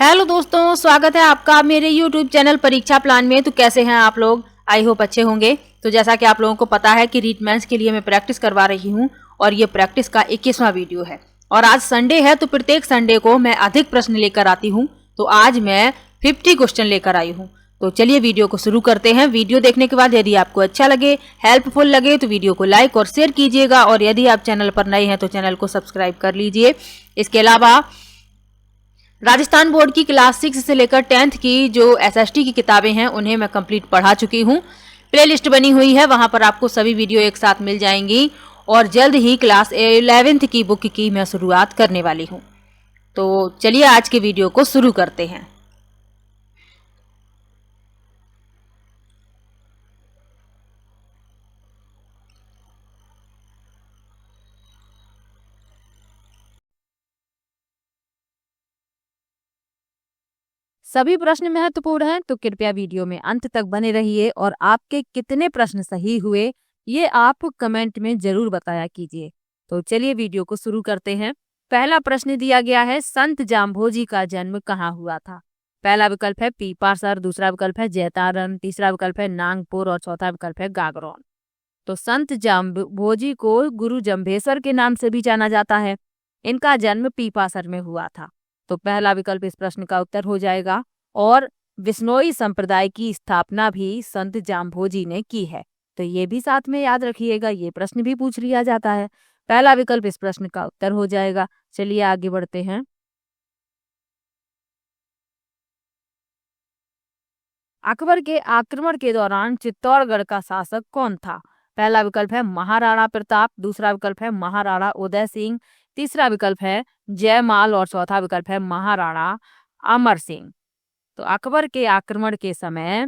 Hello दोस्तों, स्वागत है आपका मेरे यूट्यूब चैनल परीक्षा प्लान में। तो कैसे हैं आप लोग? आई होप अच्छे होंगे। तो जैसा कि आप लोगों को पता है कि रीट मेंस के लिए मैं प्रैक्टिस करवा रही हूं और ये प्रैक्टिस का 21वां वीडियो है। और आज संडे है तो प्रत्येक संडे को मैं अधिक प्रश्न लेकर आती हूं। तो आज मैं 50 क्वेश्चन लेकर आई हूं। तो चलिए वीडियो को शुरू करते हैं। वीडियो देखने के बाद यदि आपको अच्छा लगे, हेल्पफुल लगे तो वीडियो को लाइक और शेयर कीजिएगा। और यदि आप चैनल पर नए हैं तो चैनल को सब्सक्राइब कर लीजिए। इसके अलावा राजस्थान बोर्ड की क्लास 6 से लेकर 10th की जो एसएसटी की किताबें हैं उन्हें मैं कंप्लीट पढ़ा चुकी हूँ। प्लेलिस्ट बनी हुई है, वहां पर आपको सभी वीडियो एक साथ मिल जाएंगी। और जल्द ही क्लास 11th की बुक की मैं शुरुआत करने वाली हूँ। तो चलिए आज के वीडियो को शुरू करते हैं। सभी प्रश्न महत्वपूर्ण हैं, तो कृपया वीडियो में अंत तक बने रहिए और आपके कितने प्रश्न सही हुए ये आप कमेंट में जरूर बताया कीजिए। तो चलिए वीडियो को शुरू करते हैं। पहला प्रश्न दिया गया है, संत जाम्भोजी का जन्म कहाँ हुआ था? पहला विकल्प है पीपासर, दूसरा विकल्प है जैतारण, तीसरा विकल्प है नागपुर और चौथा विकल्प है गागरौन। तो संत जाम्भोजी को गुरु जम्भेसर के नाम से भी जाना जाता है। इनका जन्म पीपासर में हुआ था। तो पहला विकल्प इस प्रश्न का उत्तर हो जाएगा। और विश्नोई संप्रदाय की स्थापना भी संत जाम्भोजी ने की है। तो ये भी साथ में याद रखिएगा, ये प्रश्न भी पूछ लिया जाता है। पहला विकल्प इस प्रश्न का उत्तर हो जाएगा। चलिए आगे बढ़ते हैं। अकबर के आक्रमण के दौरान चित्तौड़गढ़ का शासक कौन था? पहला विकल्प है महाराणा प्रताप, दूसरा विकल्प है महाराणा उदय सिंह, तीसरा विकल्प है जयमाल और चौथा विकल्प है महाराणा अमर सिंह। तो अकबर के आक्रमण के समय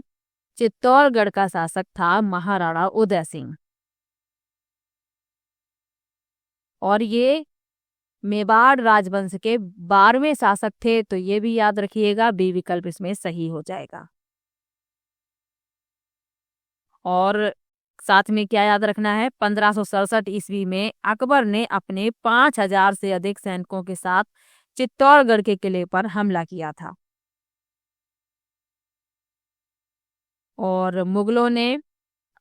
चित्तौड़गढ़ का शासक था महाराणा उदय सिंह। और ये मेवाड़ राजवंश के 12वें शासक थे। तो ये भी याद रखिएगा, बी विकल्प इसमें सही हो जाएगा। और साथ में क्या याद रखना है, 1567 ईस्वी में अकबर ने अपने 5000 से अधिक सैनिकों के साथ चित्तौड़गढ़ के किले पर हमला किया था। और मुगलों ने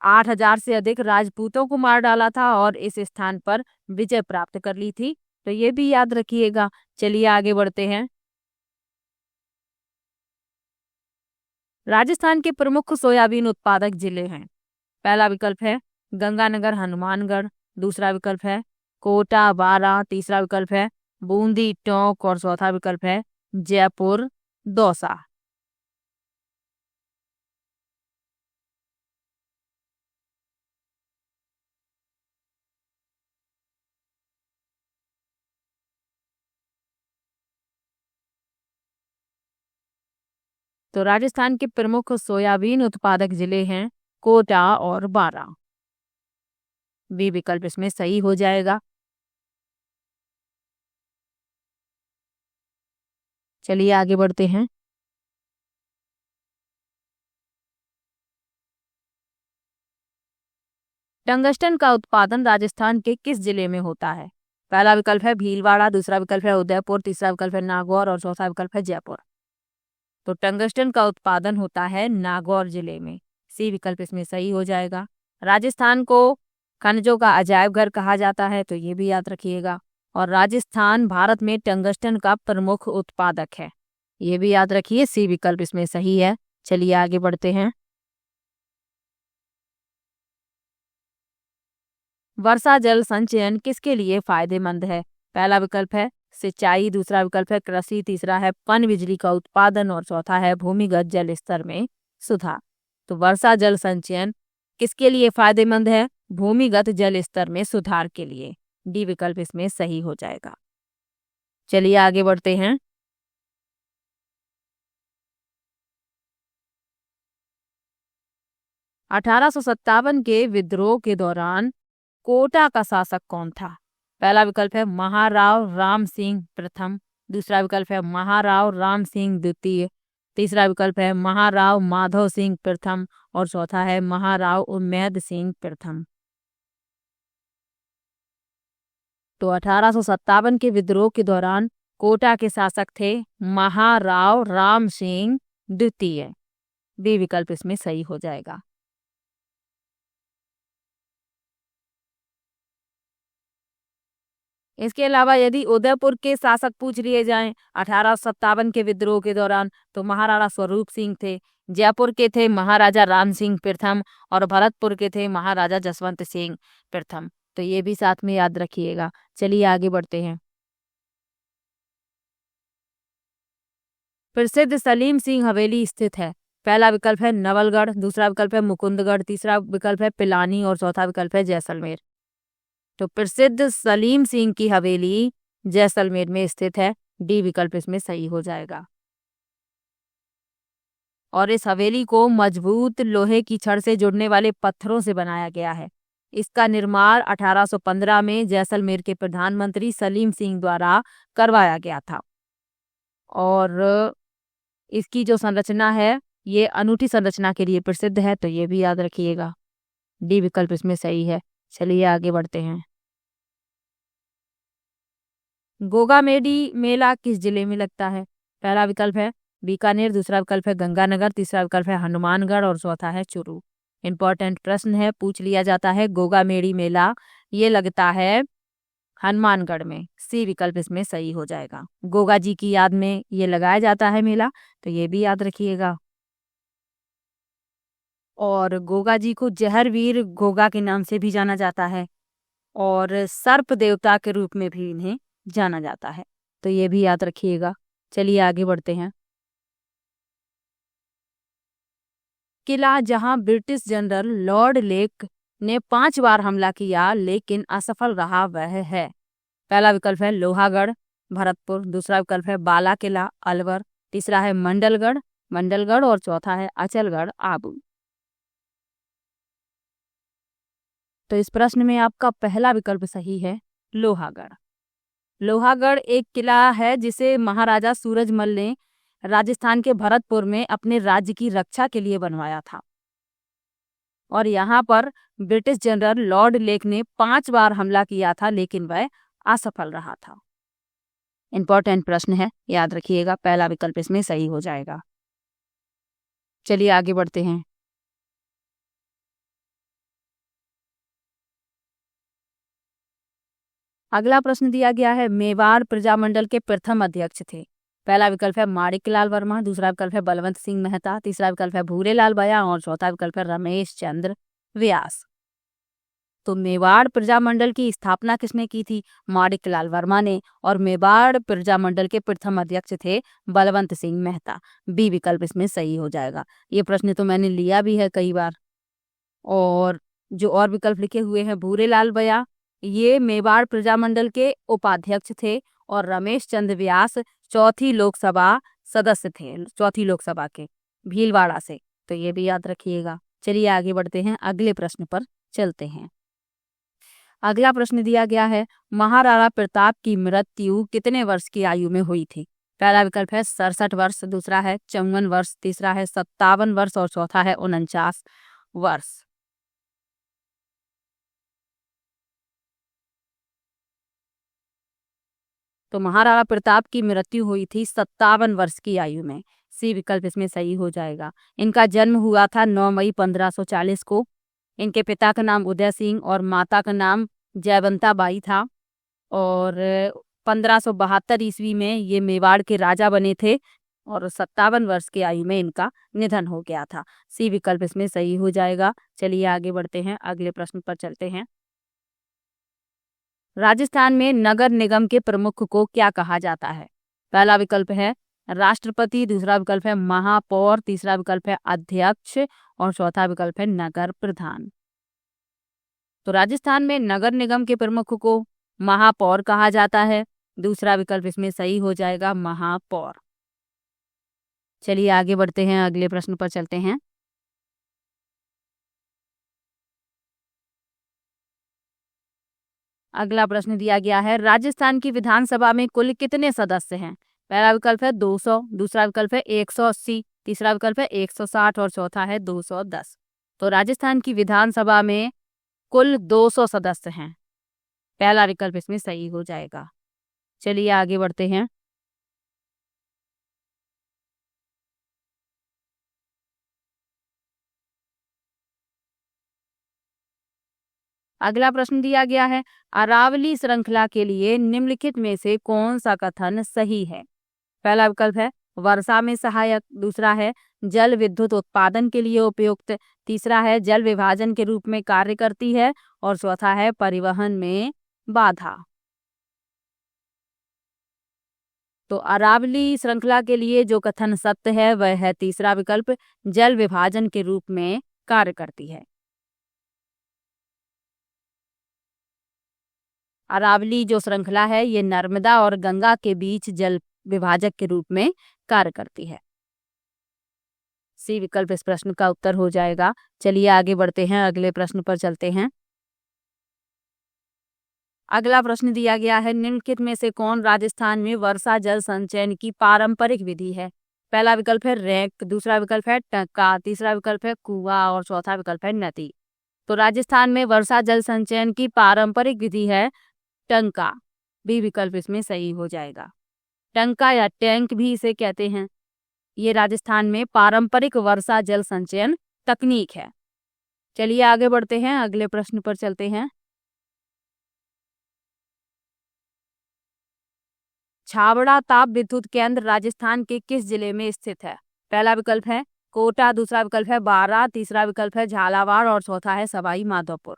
8000 से अधिक राजपूतों को मार डाला था और इस स्थान पर विजय प्राप्त कर ली थी। तो ये भी याद रखिएगा। चलिए आगे बढ़ते हैं। राजस्थान के प्रमुख सोयाबीन उत्पादक जिले हैं। पहला विकल्प है गंगानगर हनुमानगढ़, दूसरा विकल्प है कोटा बारां, तीसरा विकल्प है बूंदी टोंक और चौथा विकल्प है जयपुर दौसा। तो राजस्थान के प्रमुख सोयाबीन उत्पादक जिले हैं कोटा और बारां। बी विकल्प इसमें सही हो जाएगा। चलिए आगे बढ़ते हैं। टंगस्टन का उत्पादन राजस्थान के किस जिले में होता है? पहला विकल्प है भीलवाड़ा, दूसरा विकल्प है उदयपुर, तीसरा विकल्प है नागौर और चौथा विकल्प है जयपुर। तो टंगस्टन का उत्पादन होता है नागौर जिले में। सी विकल्प इसमें सही हो जाएगा। राजस्थान को खनिजों का अजायब घर कहा जाता है। तो ये भी याद रखिएगा। और राजस्थान भारत में टंगस्टन का प्रमुख उत्पादक है। ये भी याद रखिए, सी विकल्प इसमें सही है। चलिए आगे बढ़ते हैं। वर्षा जल संचयन किसके लिए फायदेमंद है? पहला विकल्प है सिंचाई, दूसरा विकल्प है कृषि, तीसरा है पन बिजली का उत्पादन और चौथा है भूमिगत जल स्तर में सुधार। तो वर्षा जल संचयन किसके लिए फायदेमंद है? भूमिगत जल स्तर में सुधार के लिए। डी विकल्प इसमें सही हो जाएगा। चलिए आगे बढ़ते हैं। 1857 के विद्रोह के दौरान कोटा का शासक कौन था? पहला विकल्प है महाराव राम सिंह प्रथम, दूसरा विकल्प है महाराव राम सिंह द्वितीय, तीसरा विकल्प है महाराव माधव सिंह प्रथम और चौथा है महाराव उम्मेद सिंह प्रथम। तो 1857 के विद्रोह के दौरान कोटा के शासक थे महाराव राम सिंह द्वितीय। बी विकल्प इसमें सही हो जाएगा। इसके अलावा यदि उदयपुर के शासक पूछ लिए जाएं 1857 के विद्रोह के दौरान, तो महाराणा स्वरूप सिंह थे। जयपुर के थे महाराजा राम सिंह प्रथम और भरतपुर के थे महाराजा जसवंत सिंह प्रथम। तो ये भी साथ में याद रखिएगा। चलिए आगे बढ़ते हैं। प्रसिद्ध सलीम सिंह हवेली स्थित है। पहला विकल्प है नवलगढ़, दूसरा विकल्प है मुकुंदगढ़, तीसरा विकल्प है पिलानी और चौथा विकल्प है जैसलमेर। तो प्रसिद्ध सलीम सिंह की हवेली जैसलमेर में स्थित है। डी विकल्प इसमें सही हो जाएगा। और इस हवेली को मजबूत लोहे की छड़ से जुड़ने वाले पत्थरों से बनाया गया है। इसका निर्माण 1815 में जैसलमेर के प्रधानमंत्री सलीम सिंह द्वारा करवाया गया था। और इसकी जो संरचना है ये अनूठी संरचना के लिए प्रसिद्ध है। तो ये भी याद रखिएगा। डी विकल्प इसमें सही है। चलिए आगे बढ़ते हैं। गोगामेडी मेला किस जिले में लगता है? पहला विकल्प है बीकानेर, दूसरा विकल्प है गंगानगर, तीसरा विकल्प है हनुमानगढ़ और चौथा है चूरू। इंपॉर्टेंट प्रश्न है, पूछ लिया जाता है। गोगामेडी मेला ये लगता है हनुमानगढ़ में। सी विकल्प इसमें सही हो जाएगा। गोगा जी की याद में ये लगाया जाता है मेला। तो ये भी याद रखिएगा। और गोगा जी को जहरवीर गोगा के नाम से भी जाना जाता है और सर्प देवता के रूप में भी इन्हें जाना जाता है। तो ये भी याद रखिएगा। चलिए आगे बढ़ते हैं। किला जहां ब्रिटिश जनरल लॉर्ड लेक ने 5 बार हमला किया लेकिन असफल रहा वह है। पहला विकल्प है लोहागढ़ भरतपुर, दूसरा विकल्प है बाला किला अलवर, तीसरा है मंडलगढ़ और चौथा है अचलगढ़ आबू। तो इस प्रश्न में आपका पहला विकल्प सही है लोहागढ़। लोहागढ़ एक किला है जिसे महाराजा सूरजमल ने राजस्थान के भरतपुर में अपने राज्य की रक्षा के लिए बनवाया था। और यहाँ पर ब्रिटिश जनरल लॉर्ड लेक ने 5 बार हमला किया था लेकिन वह असफल रहा था। इंपॉर्टेंट प्रश्न है, याद रखिएगा। पहला विकल्प इसमें सही हो जाएगा। चलिए आगे बढ़ते हैं। अगला प्रश्न दिया गया है मेवाड़ प्रजामंडल के प्रथम अध्यक्ष थे। पहला विकल्प है माणिकलाल वर्मा, दूसरा विकल्प है बलवंत सिंह मेहता, तीसरा विकल्प है भूरेलाल बया और चौथा विकल्प है रमेश चंद्र व्यास। तो मेवाड़ प्रजामंडल की स्थापना किसने की थी? माणिकलाल वर्मा ने। और मेवाड़ प्रजामंडल के प्रथम अध्यक्ष थे बलवंत सिंह मेहता। बी विकल्प इसमें सही हो जाएगा। ये प्रश्न तो मैंने लिया भी है कई बार। और जो और विकल्प लिखे हुए हैं भूरेलाल बया ये मेवाड़ प्रजामंडल के उपाध्यक्ष थे और रमेश चंद्र व्यास चौथी लोकसभा सदस्य थे, चौथी लोकसभा के भीलवाड़ा से। तो ये भी याद रखिएगा। चलिए आगे बढ़ते हैं, अगले प्रश्न पर चलते हैं। अगला प्रश्न दिया गया है महाराणा प्रताप की मृत्यु कितने वर्ष की आयु में हुई थी? पहला विकल्प है 67 वर्ष, दूसरा है 54 वर्ष, तीसरा है 57 वर्ष और चौथा है 49 वर्ष। तो महाराणा प्रताप की मृत्यु हुई थी 57 वर्ष की आयु में। सी विकल्प इसमें सही हो जाएगा। इनका जन्म हुआ था 9 मई 1540 को। इनके पिता का नाम उदय सिंह और माता का नाम जयवंता बाई था। और 1572 ईस्वी में ये मेवाड़ के राजा बने थे और 57 वर्ष की आयु में इनका निधन हो गया था। सी विकल्प इसमें सही हो जाएगा। चलिए आगे बढ़ते हैं, अगले प्रश्न पर चलते हैं। राजस्थान में नगर निगम के प्रमुख को क्या कहा जाता है? पहला विकल्प है राष्ट्रपति, दूसरा विकल्प है महापौर, तीसरा विकल्प है अध्यक्ष और चौथा विकल्प है नगर प्रधान। तो राजस्थान में नगर निगम के प्रमुख को महापौर कहा जाता है। दूसरा विकल्प इसमें सही हो जाएगा महापौर। चलिए आगे बढ़ते हैं, अगले प्रश्न पर चलते हैं। अगला प्रश्न दिया गया है राजस्थान की विधानसभा में कुल कितने सदस्य हैं? पहला विकल्प है 200, दूसरा विकल्प है 180, तीसरा विकल्प है 160 और चौथा है 210। तो राजस्थान की विधानसभा में कुल 200 सदस्य हैं। पहला विकल्प इसमें सही हो जाएगा। चलिए आगे बढ़ते हैं, अगला प्रश्न दिया गया है, अरावली श्रृंखला के लिए निम्नलिखित में से कौन सा कथन सही है? पहला विकल्प है वर्षा में सहायक, दूसरा है जल विद्युत उत्पादन के लिए उपयुक्त, तीसरा है जल विभाजन के रूप में कार्य करती है और चौथा है परिवहन में बाधा। तो अरावली श्रृंखला के लिए जो कथन सत्य है वह है तीसरा विकल्प, जल विभाजन के रूप में कार्य करती है। अरावली जो श्रृंखला है ये नर्मदा और गंगा के बीच जल विभाजक के रूप में कार्य करती है। सी विकल्प इस प्रश्न का उत्तर हो जाएगा। चलिए आगे बढ़ते हैं, अगले प्रश्न पर चलते हैं। अगला प्रश्न दिया गया है, निम्नलिखित में से कौन राजस्थान में वर्षा जल संचयन की पारंपरिक विधि है? पहला विकल्प है रैक, दूसरा विकल्प है टंका, तीसरा विकल्प है कुआं और चौथा विकल्प है नदी। तो राजस्थान में वर्षा जल संचयन की पारंपरिक विधि है टंका। बी विकल्प इसमें सही हो जाएगा। टंका या टैंक भी इसे कहते हैं। ये राजस्थान में पारंपरिक वर्षा जल संचयन तकनीक है। चलिए आगे बढ़ते हैं, अगले प्रश्न पर चलते हैं। छाबड़ा ताप विद्युत केंद्र राजस्थान के किस जिले में स्थित है? पहला विकल्प है कोटा, दूसरा विकल्प है बारां, तीसरा विकल्प है झालावाड़ और चौथा है सवाई माधोपुर।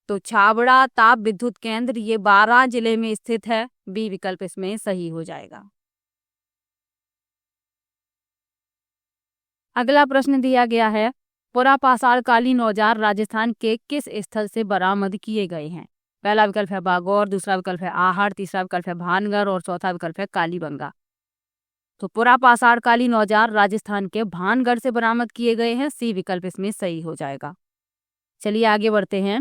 तो छाबड़ा ताप विद्युत केंद्र ये बारां जिले में स्थित है। बी विकल्प इसमें सही हो जाएगा। अगला प्रश्न दिया गया है, पुरापाषाणकालीन औजार राजस्थान के किस स्थल से बरामद किए गए हैं? पहला विकल्प है बागौर, दूसरा विकल्प है आहड़, तीसरा विकल्प है भानगढ़ और चौथा विकल्प है कालीबंगा। तो पुरापाषाणकालीन औजार राजस्थान के भानगढ़ से बरामद किए गए हैं। सी विकल्प इसमें सही हो जाएगा। चलिए आगे बढ़ते हैं।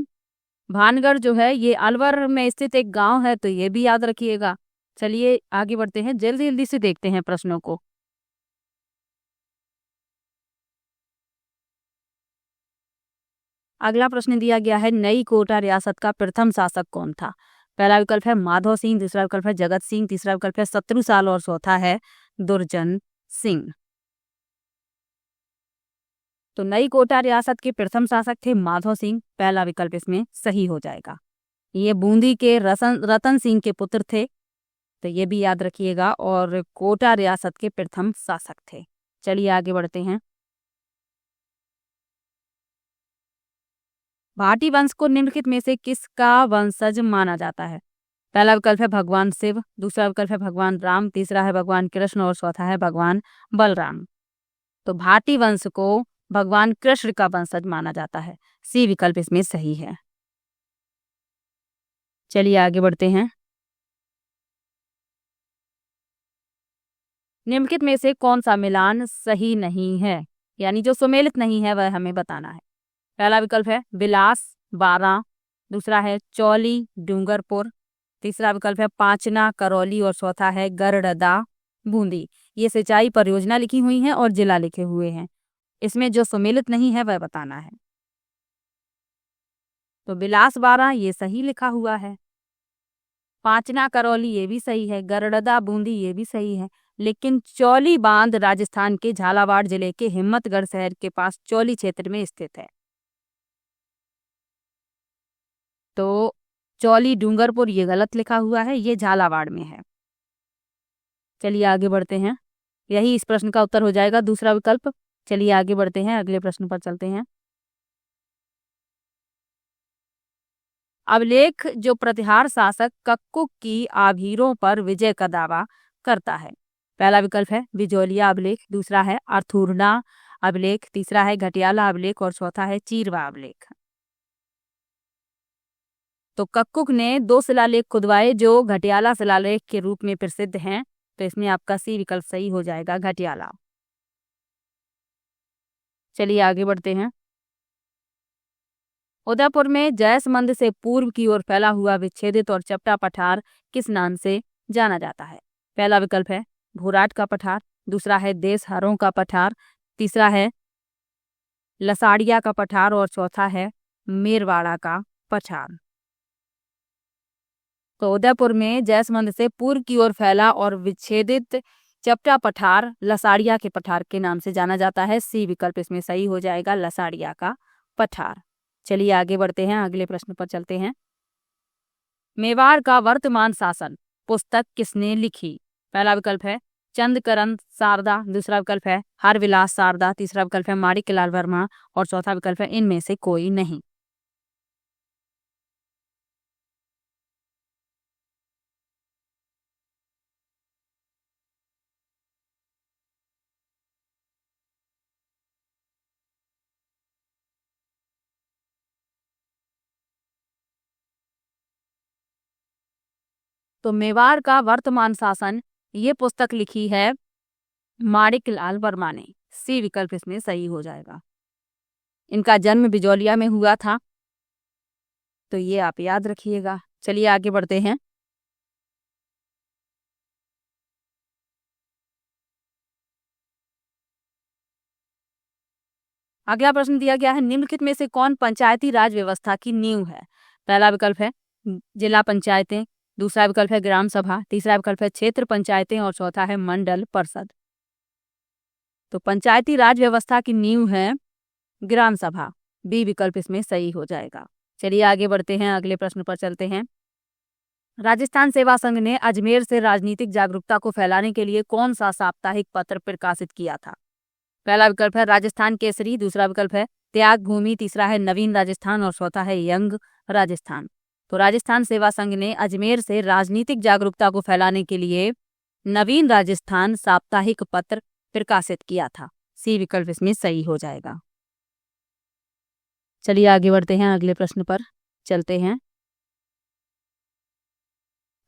भानगढ़ जो है ये अलवर में स्थित एक गांव है, तो ये भी याद रखिएगा। चलिए आगे बढ़ते हैं, जल्दी जल्दी से देखते हैं प्रश्नों को। अगला प्रश्न दिया गया है, नई कोटा रियासत का प्रथम शासक कौन था? पहला विकल्प है माधो सिंह, दूसरा विकल्प है जगत सिंह, तीसरा विकल्प है शत्रुसाल और चौथा है दुर्जन सिंह। तो नई कोटा रियासत के प्रथम शासक थे माधो सिंह। पहला विकल्प इसमें सही हो जाएगा। ये बूंदी के रतन सिंह के पुत्र थे, तो ये भी याद रखिएगा, और कोटा रियासत के प्रथम शासक थे। चलिए आगे बढ़ते हैं। भाटी वंश को निम्नलिखित में से किसका वंशज माना जाता है? पहला विकल्प है भगवान शिव, दूसरा विकल्प है भगवान राम, तीसरा है भगवान कृष्ण और चौथा है भगवान बलराम। तो भाटी वंश को भगवान कृष्ण का वंशज माना जाता है। सी विकल्प इसमें सही है। चलिए आगे बढ़ते हैं। निम्नलिखित में से कौन सा मिलान सही नहीं है, यानी जो सुमेलित नहीं है वह हमें बताना है? पहला विकल्प है बिलास बारां, दूसरा है चौली डूंगरपुर, तीसरा विकल्प है पांचना करौली और चौथा है गरडदा बूंदी। ये सिंचाई परियोजना लिखी हुई है और जिला लिखे हुए हैं। इसमें जो सुमेलित नहीं है वह बताना है। तो बिलास बारां ये सही लिखा हुआ है, पांचना करौली ये भी सही है, गरडदा बूंदी ये भी सही है, लेकिन चौली बांध राजस्थान के झालावाड़ जिले के हिम्मतगढ़ शहर के पास चौली क्षेत्र में स्थित है। तो चौली डूंगरपुर ये गलत लिखा हुआ है, ये झालावाड़ में है। चलिए आगे बढ़ते हैं, यही इस प्रश्न का उत्तर हो जाएगा, दूसरा विकल्प। चलिए आगे बढ़ते हैं, अगले प्रश्न पर चलते हैं। अभिलेख जो प्रतिहार शासक कक्कुक की आभीरों पर विजय का दावा करता है? पहला विकल्प है बिजोलिया अभिलेख, दूसरा है अर्थूरना अभिलेख, तीसरा है घटियाला अभिलेख और चौथा है चीरवा अभिलेख। तो कक्कुक ने 2 शिलालेख खुदवाए जो घटियाला शिलालेख के रूप में प्रसिद्ध हैं, तो इसमें आपका सी विकल्प सही हो जाएगा, घटियाला। चलिए आगे बढ़ते हैं। उदयपुर में जयसमंद से पूर्व की ओर फैला हुआ विच्छेदित और चपटा पठार किस नाम से जाना जाता है? पहला विकल्प है भूराट का पठार, दूसरा है देशहरों का पठार, तीसरा है लसाड़िया का पठार और चौथा है मेरवाड़ा का पठार। तो उदयपुर में जयसमंद से पूर्व की ओर फैला और विच्छेदित चपटा पठार लसाड़िया के पठार के नाम से जाना जाता है। सी विकल्प इसमें सही हो जाएगा, लसाड़िया का पठार। चलिए आगे बढ़ते हैं, अगले प्रश्न पर चलते हैं। मेवाड़ का वर्तमान शासन पुस्तक किसने लिखी? पहला विकल्प है चंद्रकरण शारदा, दूसरा विकल्प है हरविलास शारदा, तीसरा विकल्प है माणिक्यलाल वर्मा और चौथा विकल्प है इनमें से कोई नहीं। तो मेवाड़ का वर्तमान शासन ये पुस्तक लिखी है माणिक्यलाल वर्मा ने। सी विकल्प इसमें सही हो जाएगा। इनका जन्म बिजौलिया में हुआ था, तो ये आप याद रखिएगा। चलिए आगे बढ़ते हैं। अगला प्रश्न दिया गया है, निम्नलिखित में से कौन पंचायती राज व्यवस्था की नींव है? पहला विकल्प है जिला पंचायतें, दूसरा विकल्प है ग्राम सभा, तीसरा विकल्प है क्षेत्र पंचायतें और चौथा है मंडल परिषद। तो पंचायती राज व्यवस्था की नींव है ग्राम सभा। बी विकल्प इसमें सही हो जाएगा। चलिए आगे बढ़ते हैं, अगले प्रश्न पर चलते हैं। राजस्थान सेवा संघ ने अजमेर से राजनीतिक जागरूकता को फैलाने के लिए कौन सा साप्ताहिक पत्र प्रकाशित किया था? पहला विकल्प है राजस्थान केसरी, दूसरा विकल्प है त्याग भूमि, तीसरा है नवीन राजस्थान और चौथा है यंग राजस्थान। तो राजस्थान सेवा संघ ने अजमेर से राजनीतिक जागरूकता को फैलाने के लिए नवीन राजस्थान साप्ताहिक पत्र प्रकाशित किया था। सी विकल्प इसमें सही हो जाएगा। चलिए आगे बढ़ते हैं, अगले प्रश्न पर चलते हैं।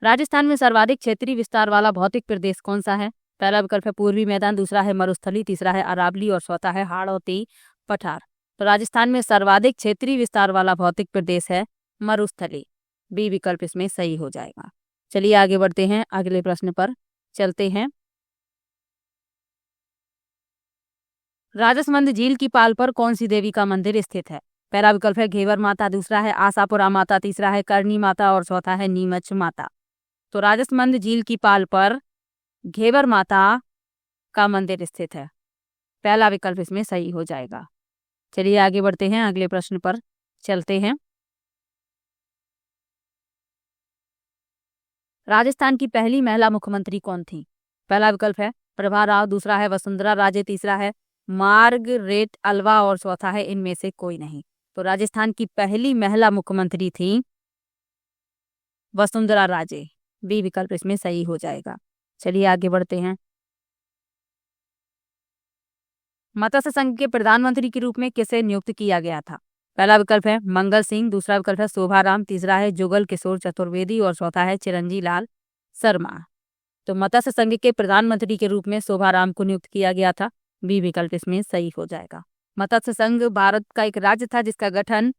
राजस्थान में सर्वाधिक क्षेत्रीय विस्तार वाला भौतिक प्रदेश कौन सा है? पहला विकल्प है पूर्वी मैदान, दूसरा है मरुस्थली, तीसरा है अरावली और चौथा है हाड़ौती पठार। तो राजस्थान में सर्वाधिक क्षेत्रीय विस्तार वाला भौतिक प्रदेश है मरुस्थली। बी विकल्प इसमें सही हो जाएगा। चलिए आगे बढ़ते हैं, अगले प्रश्न पर चलते हैं। राजसमंद झील की पाल पर कौन सी देवी का मंदिर स्थित है? पहला विकल्प है घेवर माता, दूसरा है आशापुरा माता, तीसरा है करणी माता और चौथा है नीमच माता। तो राजसमंद झील की पाल पर घेवर माता का मंदिर स्थित है। पहला विकल्प इसमें सही हो जाएगा। चलिए आगे बढ़ते हैं, अगले प्रश्न पर चलते हैं। राजस्थान की पहली महिला मुख्यमंत्री कौन थी? पहला विकल्प है प्रभा राव, दूसरा है वसुंधरा राजे, तीसरा है मार्गरेट अल्वा और चौथा है इनमें से कोई नहीं। तो राजस्थान की पहली महिला मुख्यमंत्री थी वसुंधरा राजे। बी विकल्प इसमें सही हो जाएगा। चलिए आगे बढ़ते हैं। मत्स्य संघ के प्रधानमंत्री के रूप में किसे नियुक्त किया गया था? पहला विकल्प है मंगल सिंह, दूसरा विकल्प है शोभाराम, तीसरा है जुगल किशोर चतुर्वेदी और चौथा है चिरंजी लाल शर्मा। तो मत्स्य संघ के प्रधानमंत्री के रूप में शोभाराम को नियुक्त किया गया था। बी विकल्प इसमें सही हो जाएगा। मत्स्य संघ भारत का एक राज्य था जिसका गठन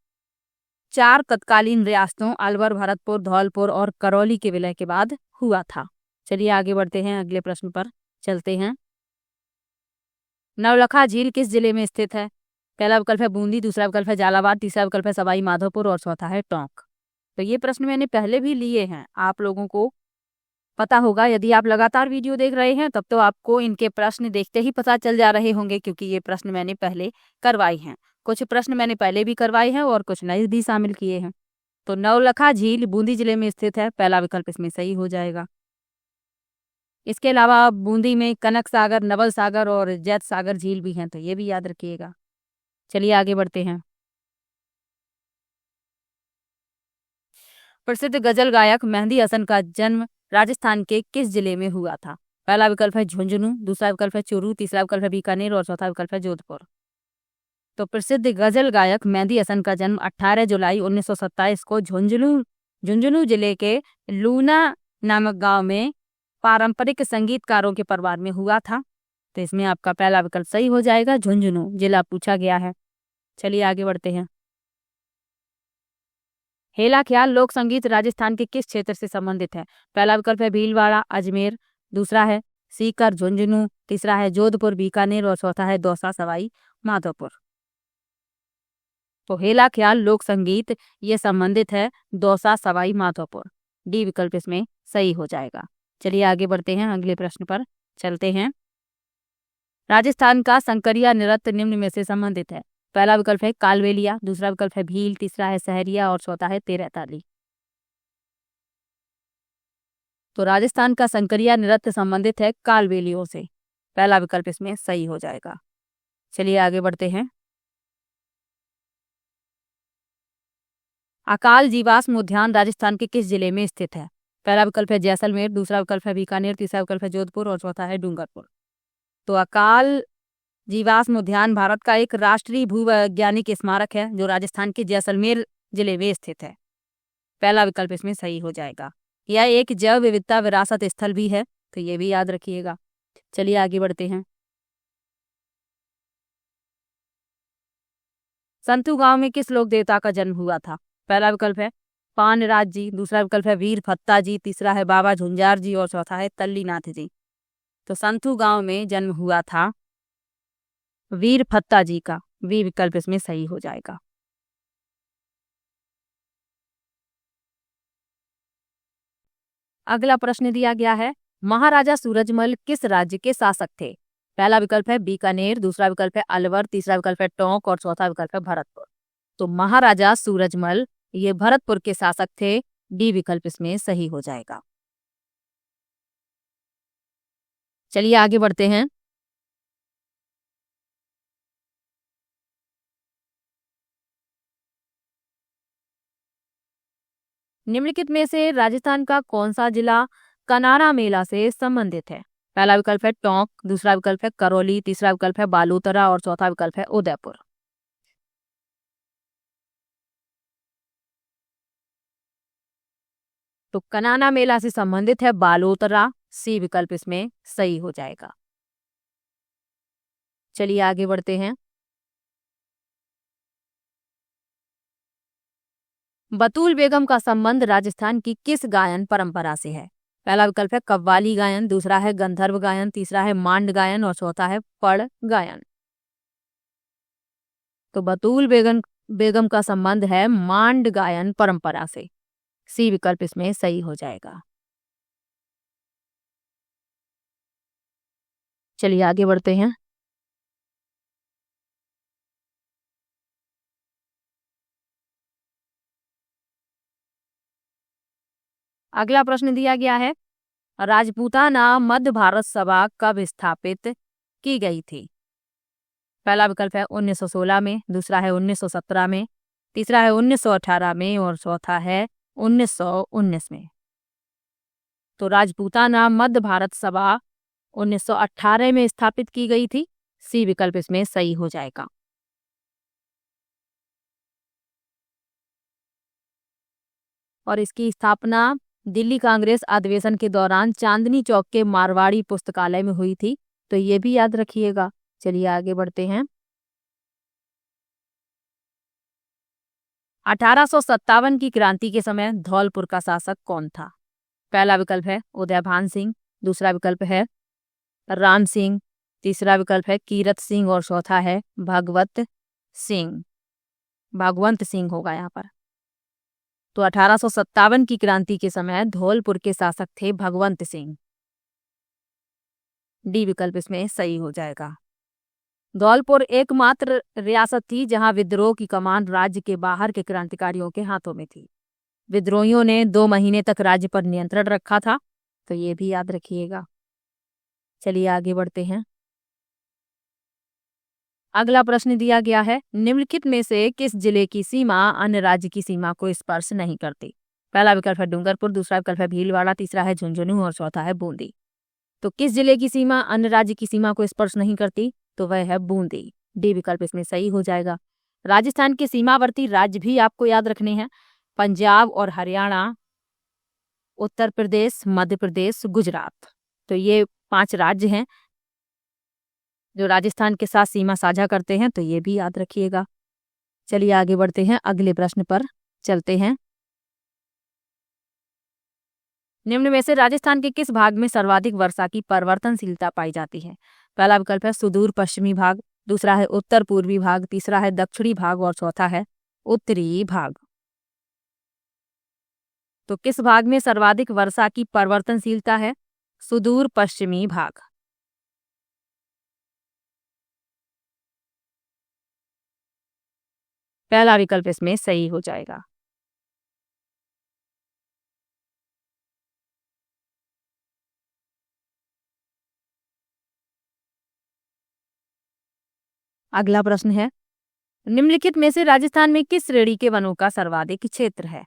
4 तत्कालीन रियासतों अलवर, भरतपुर, धौलपुर और करौली के विलय के बाद हुआ था। चलिए आगे बढ़ते हैं, अगले प्रश्न पर चलते हैं। नवलखा झील किस जिले में स्थित है? पहला विकल्प है बूंदी, दूसरा विकल्प है झालावाड़, तीसरा विकल्प है सवाई माधोपुर और चौथा है टोंक। तो ये प्रश्न मैंने पहले भी लिए हैं, आप लोगों को पता होगा। यदि आप लगातार वीडियो देख रहे हैं तब तो आपको इनके प्रश्न देखते ही पता चल जा रहे होंगे, क्योंकि ये प्रश्न मैंने पहले करवाए हैं। कुछ प्रश्न मैंने पहले भी करवाए हैं और कुछ नए भी शामिल किए हैं। तो नवलखा झील बूंदी जिले में स्थित है। पहला विकल्प इसमें सही हो जाएगा। इसके अलावा बूंदी में कनक सागर, नवल सागर और जैत सागर झील भी हैं, तो ये भी याद रखिएगा। चलिए आगे बढ़ते हैं। प्रसिद्ध गजल गायक मेहंदी हसन का जन्म राजस्थान के किस जिले में हुआ था? पहला विकल्प है झुंझुनू, दूसरा विकल्प है चूरू, तीसरा विकल्प है बीकानेर और चौथा विकल्प है जोधपुर। तो प्रसिद्ध गजल गायक मेहंदी हसन का जन्म 18 जुलाई 1927 को झुंझुनू जिले के लूना नामक गांव में पारंपरिक संगीतकारों के परिवार में हुआ था। तो इसमें आपका पहला विकल्प सही हो जाएगा, झुंझुनू जिला पूछा गया है। चलिए आगे बढ़ते हैं। हेला ख्याल लोक संगीत राजस्थान के किस क्षेत्र से संबंधित है? पहला विकल्प है भीलवाड़ा अजमेर, दूसरा है सीकर झुंझुनू, तीसरा है जोधपुर बीकानेर और चौथा है दौसा सवाई माधोपुर। तो हेला ख्याल लोक संगीत ये संबंधित है दौसा सवाई माधोपुर। डी विकल्प इसमें सही हो जाएगा। चलिए आगे बढ़ते हैं, अगले प्रश्न पर चलते हैं। राजस्थान का संकरिया नृत्य निम्न में से संबंधित है। पहला विकल्प है कालबेलिया, दूसरा विकल्प है भील, तीसरा है सहरिया और चौथा है तेरहताली। तो राजस्थान का संकरिया नृत्य संबंधित है कालबेलियों से। पहला विकल्प इसमें सही हो जाएगा। चलिए आगे बढ़ते हैं। अकाल जीवाश्म उद्यान राजस्थान के किस जिले में स्थित है? पहला विकल्प है जैसलमेर, दूसरा विकल्प है बीकानेर, तीसरा विकल्प है जोधपुर और चौथा है डूंगरपुर। तो अकाल जीवाश्म उद्यान भारत का एक राष्ट्रीय भूवैज्ञानिक स्मारक है जो राजस्थान के जैसलमेर जिले में स्थित है। पहला विकल्प इसमें सही हो जाएगा। यह एक जैव विविधता विरासत स्थल भी है, तो ये भी याद रखिएगा। चलिए आगे बढ़ते हैं। संतू गांव में किस लोक देवता का जन्म हुआ था? पहला विकल्प है पानराज जी, दूसरा विकल्प है वीर फत्ता जी, तीसरा है बाबा झुंझार जी और चौथा है तल्लीनाथ जी। तो संतू गांव में जन्म हुआ था वीर फत्ता जी का। वी विकल्प इसमें सही हो जाएगा। अगला प्रश्न दिया गया है, महाराजा सूरजमल किस राज्य के शासक थे? पहला विकल्प है बीकानेर, दूसरा विकल्प है अलवर, तीसरा विकल्प है टोंक और चौथा विकल्प है भरतपुर। तो महाराजा सूरजमल ये भरतपुर के शासक थे। डी विकल्प इसमें सही हो जाएगा। चलिए आगे बढ़ते हैं। निम्नलिखित में से राजस्थान का कौन सा जिला कनारा मेला से संबंधित है? पहला विकल्प है टोंक, दूसरा विकल्प है करौली, तीसरा विकल्प है बालोतरा और चौथा विकल्प है उदयपुर। तो कनाना मेला से संबंधित है बालोतरा। सी विकल्प इसमें सही हो जाएगा। चलिए आगे बढ़ते हैं। बतूल बेगम का संबंध राजस्थान की किस गायन परंपरा से है? पहला विकल्प है कव्वाली गायन, दूसरा है गंधर्व गायन, तीसरा है मांड गायन और चौथा है पड़ गायन। तो बतूल बेगम का संबंध है मांड गायन परंपरा से। सी विकल्प इसमें सही हो जाएगा। चलिए आगे बढ़ते हैं। अगला प्रश्न दिया गया है, राजपूताना मध्य भारत सभा कब स्थापित की गई थी? पहला विकल्प है 1916 में, दूसरा है 1917 में, तीसरा है 1918 में और चौथा है 1919 में। तो राजपूताना मध्य भारत सभा 1918 में स्थापित की गई थी। सी विकल्प इसमें सही हो जाएगा। और इसकी स्थापना दिल्ली कांग्रेस अधिवेशन के दौरान चांदनी चौक के मारवाड़ी पुस्तकालय में हुई थी, तो ये भी याद रखिएगा। चलिए आगे बढ़ते हैं। 1857 की क्रांति के समय धौलपुर का शासक कौन था? पहला विकल्प है उदयभान सिंह, दूसरा विकल्प है राम सिंह, तीसरा विकल्प है कीरत सिंह और चौथा है भगवत सिंह। भगवंत सिंह होगा यहाँ पर। तो 1857 की क्रांति के समय धौलपुर के शासक थे भगवंत सिंह। डी विकल्प इसमें सही हो जाएगा। धौलपुर एकमात्र रियासत थी जहां विद्रोह की कमान राज्य के बाहर के क्रांतिकारियों के हाथों में थी। विद्रोहियों ने 2 महीने तक राज्य पर नियंत्रण रखा था, तो ये भी याद रखिएगा। चलिए आगे बढ़ते हैं। अगला प्रश्न दिया गया है, निम्नलिखित में से किस जिले की सीमा अन्य राज्य की सीमा को स्पर्श नहीं करती? पहला विकल्प है डूंगरपुर, दूसरा विकल्प है भीलवाड़ा, तीसरा है झुंझुनू और चौथा है बूंदी। तो किस जिले की सीमा अन्य राज्य की सीमा को स्पर्श नहीं करती? तो वह है बूंदी। डी विकल्प इसमें सही हो जाएगा। राजस्थान के सीमावर्ती राज्य भी आपको याद रखने हैं, पंजाब और हरियाणा, उत्तर प्रदेश, मध्य प्रदेश, गुजरात। तो ये 5 राज्य हैं जो राजस्थान के साथ सीमा साझा करते हैं, तो ये भी याद रखिएगा। चलिए आगे बढ़ते हैं, अगले प्रश्न पर चलते हैं। निम्न में से राजस्थान के किस भाग में सर्वाधिक वर्षा की परिवर्तनशीलता पाई जाती है? पहला विकल्प है सुदूर पश्चिमी भाग, दूसरा है उत्तर पूर्वी भाग, तीसरा है दक्षिणी भाग और चौथा है उत्तरी भाग। तो किस भाग में सर्वाधिक वर्षा की परिवर्तनशीलता है? सुदूर पश्चिमी भाग। पहला विकल्प इसमें सही हो जाएगा। अगला प्रश्न है, निम्नलिखित में से राजस्थान में किस श्रेणी के वनों का सर्वाधिक क्षेत्र है?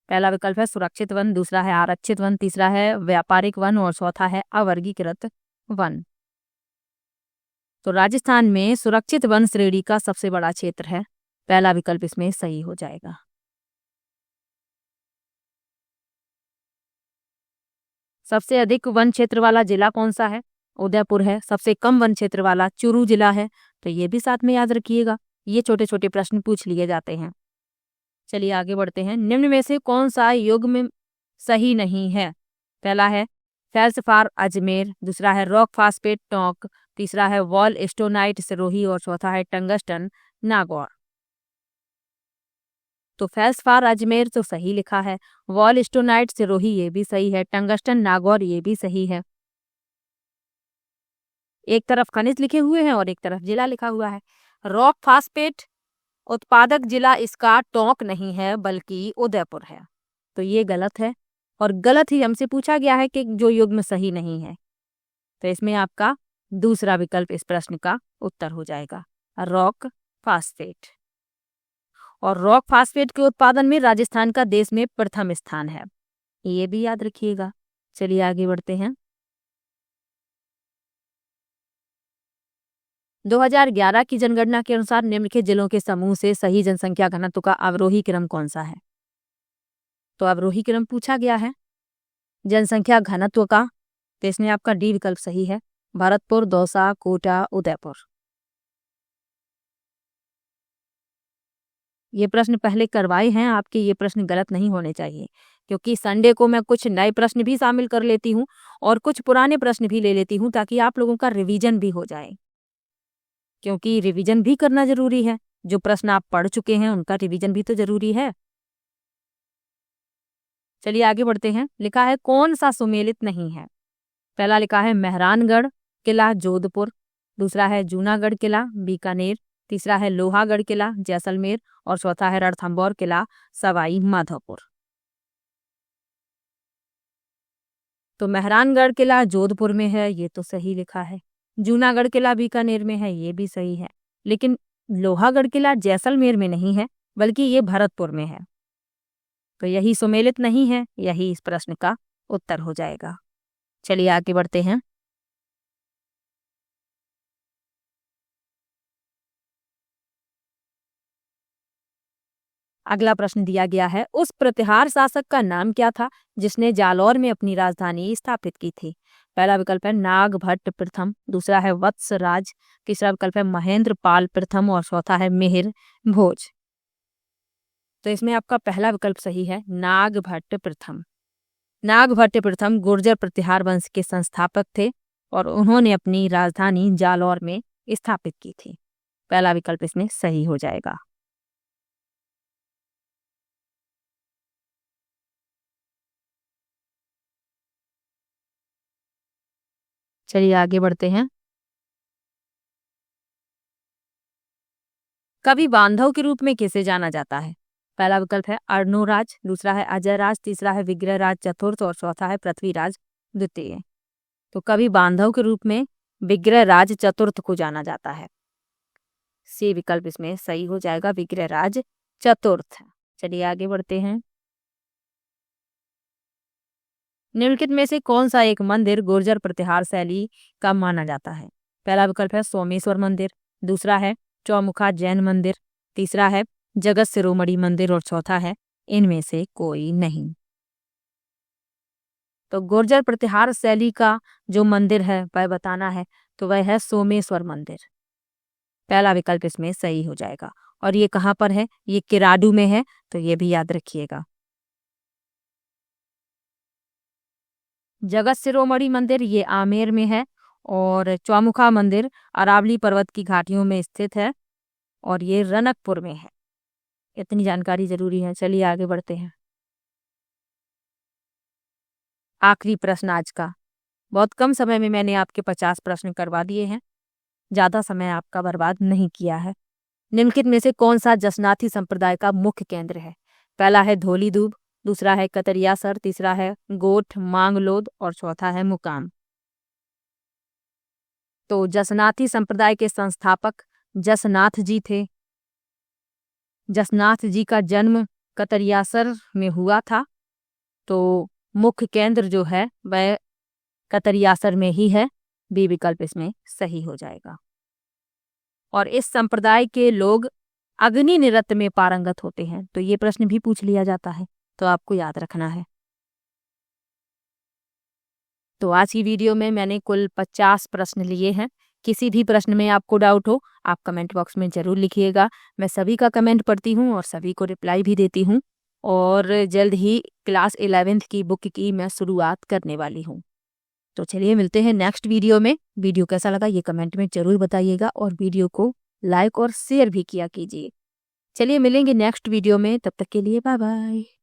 पहला विकल्प है सुरक्षित वन, दूसरा है आरक्षित वन, तीसरा है व्यापारिक वन और चौथा है अवर्गीकृत वन। तो राजस्थान में सुरक्षित वन श्रेणी का सबसे बड़ा क्षेत्र है। पहला विकल्प इसमें सही हो जाएगा। सबसे अधिक वन क्षेत्र वाला जिला कौन सा है? उदयपुर है। सबसे कम वन क्षेत्र वाला चूरू जिला है। तो ये भी साथ में याद रखिएगा, ये छोटे छोटे प्रश्न पूछ लिए जाते हैं। चलिए आगे बढ़ते हैं। निम्न में से कौन सा युग्म सही नहीं है? पहला है फेल्सफार अजमेर, दूसरा है रॉक फास्फेट टोंक, तीसरा है वॉल स्टोनाइट सिरोही और चौथा है टंगस्टन नागौर। तो फेल्सफार अजमेर तो सही लिखा है, वॉल स्टोनाइट सिरोही ये भी सही है, टंगस्टन नागौर ये भी सही है। एक तरफ खनिज लिखे हुए हैं और एक तरफ जिला लिखा हुआ है। रॉक फास्फेट उत्पादक जिला इसका टोंक नहीं है बल्कि उदयपुर है। तो ये गलत है और गलत ही हमसे पूछा गया है कि जो युग्म सही नहीं है। तो इसमें आपका दूसरा विकल्प इस प्रश्न का उत्तर हो जाएगा, रॉक फास्फेट। और रॉक फास्फेट के उत्पादन में राजस्थान का देश में प्रथम स्थान है, ये भी याद रखिएगा। चलिए आगे बढ़ते हैं। 2011 की जनगणना के अनुसार निम्नलिखित जिलों के समूह से सही जनसंख्या घनत्व का अवरोही क्रम कौन सा है? तो अवरोही क्रम पूछा गया है जनसंख्या घनत्व का, तो इसमें आपका डी विकल्प सही है, भरतपुर, दौसा, कोटा, उदयपुर। ये प्रश्न पहले करवाए हैं आपके, ये प्रश्न गलत नहीं होने चाहिए, क्योंकि संडे को मैं कुछ नए प्रश्न भी शामिल कर लेती हूँ और कुछ पुराने प्रश्न भी ले लेती हूँ ताकि आप लोगों का रिवीजन भी हो जाए, क्योंकि रिवीजन भी करना जरूरी है। जो प्रश्न आप पढ़ चुके हैं उनका रिवीजन भी तो जरूरी है। चलिए आगे बढ़ते हैं। लिखा है कौन सा सुमेलित नहीं है? पहला लिखा है मेहरानगढ़ किला जोधपुर, दूसरा है जूनागढ़ किला बीकानेर, तीसरा है लोहागढ़ किला जैसलमेर और चौथा है रणथंभौर किला सवाई माधोपुर। तो मेहरानगढ़ किला जोधपुर में है, ये तो सही लिखा है। जूनागढ़ किला बीकानेर में है, ये भी सही है। लेकिन लोहागढ़ किला जैसलमेर में नहीं है बल्कि ये भरतपुर में है। तो यही सुमेलित नहीं है, यही इस प्रश्न का उत्तर हो जाएगा। चलिए आगे बढ़ते हैं। अगला प्रश्न दिया गया है, उस प्रतिहार शासक का नाम क्या था जिसने जालौर में अपनी राजधानी स्थापित की थी? पहला विकल्प है नागभट्ट प्रथम, दूसरा है वत्सराज, तीसरा विकल्प है महेंद्र पाल प्रथम और चौथा है मिहिर भोज। तो इसमें आपका पहला विकल्प सही है, नागभट्ट प्रथम। नागभट्ट प्रथम गुर्जर प्रतिहार वंश के संस्थापक थे और उन्होंने अपनी राजधानी जालौर में स्थापित की थी। पहला विकल्प इसमें सही हो जाएगा। चलिए आगे बढ़ते हैं। कवि बांधव के रूप में किसे जाना जाता है? पहला विकल्प है अर्णोराज, दूसरा है अजयराज, तीसरा है विग्रहराज चतुर्थ और चौथा है पृथ्वीराज द्वितीय। तो कवि बांधव के रूप में विग्रहराज चतुर्थ को जाना जाता है। सी विकल्प इसमें सही हो जाएगा, विग्रहराज चतुर्थ। चलिए आगे बढ़ते हैं। निम्नलिखित में से कौन सा एक मंदिर गुर्जर प्रतिहार शैली का माना जाता है? पहला विकल्प है सोमेश्वर मंदिर, दूसरा है चौमुखा जैन मंदिर, तीसरा है जगत शिरोमणि मंदिर और चौथा है इनमें से कोई नहीं। तो गुर्जर प्रतिहार शैली का जो मंदिर है वह बताना है, तो वह है सोमेश्वर मंदिर। पहला विकल्प इसमें सही हो जाएगा। और ये कहाँ पर है? ये किराडू में है, तो ये भी याद रखिएगा। जगत शिरोमणि मंदिर ये आमेर में है और चौमुखा मंदिर अरावली पर्वत की घाटियों में स्थित है और ये रनकपुर में है। इतनी जानकारी जरूरी है। चलिए आगे बढ़ते हैं। आखिरी प्रश्न आज का। बहुत कम समय में मैंने आपके 50 प्रश्न करवा दिए हैं, ज़्यादा समय आपका बर्बाद नहीं किया है। निम्नलिखित में से कौन सा जसनाथी संप्रदाय का मुख्य केंद्र है? पहला है धौली दूब, दूसरा है कतरियासर, तीसरा है गोठ मांगलोद और चौथा है मुकाम। तो जसनाथी संप्रदाय के संस्थापक जसनाथ जी थे। जसनाथ जी का जन्म कतरियासर में हुआ था, तो मुख्य केंद्र जो है वह कतरियासर में ही है। बी विकल्प इसमें सही हो जाएगा। और इस संप्रदाय के लोग अग्नि नृत्य में पारंगत होते हैं, तो ये प्रश्न भी पूछ लिया जाता है, तो आपको याद रखना है। तो आज की वीडियो में मैंने कुल 50 प्रश्न लिए हैं। किसी भी प्रश्न में आपको डाउट हो आप कमेंट बॉक्स में ज़रूर लिखिएगा। मैं सभी का कमेंट पढ़ती हूँ और सभी को रिप्लाई भी देती हूँ। और जल्द ही क्लास 11th की बुक की मैं शुरुआत करने वाली हूँ। तो चलिए मिलते हैं नेक्स्ट वीडियो में। वीडियो कैसा लगा ये कमेंट में ज़रूर बताइएगा और वीडियो को लाइक और शेयर भी किया कीजिए। चलिए मिलेंगे नेक्स्ट वीडियो में, तब तक के लिए बाय बाय।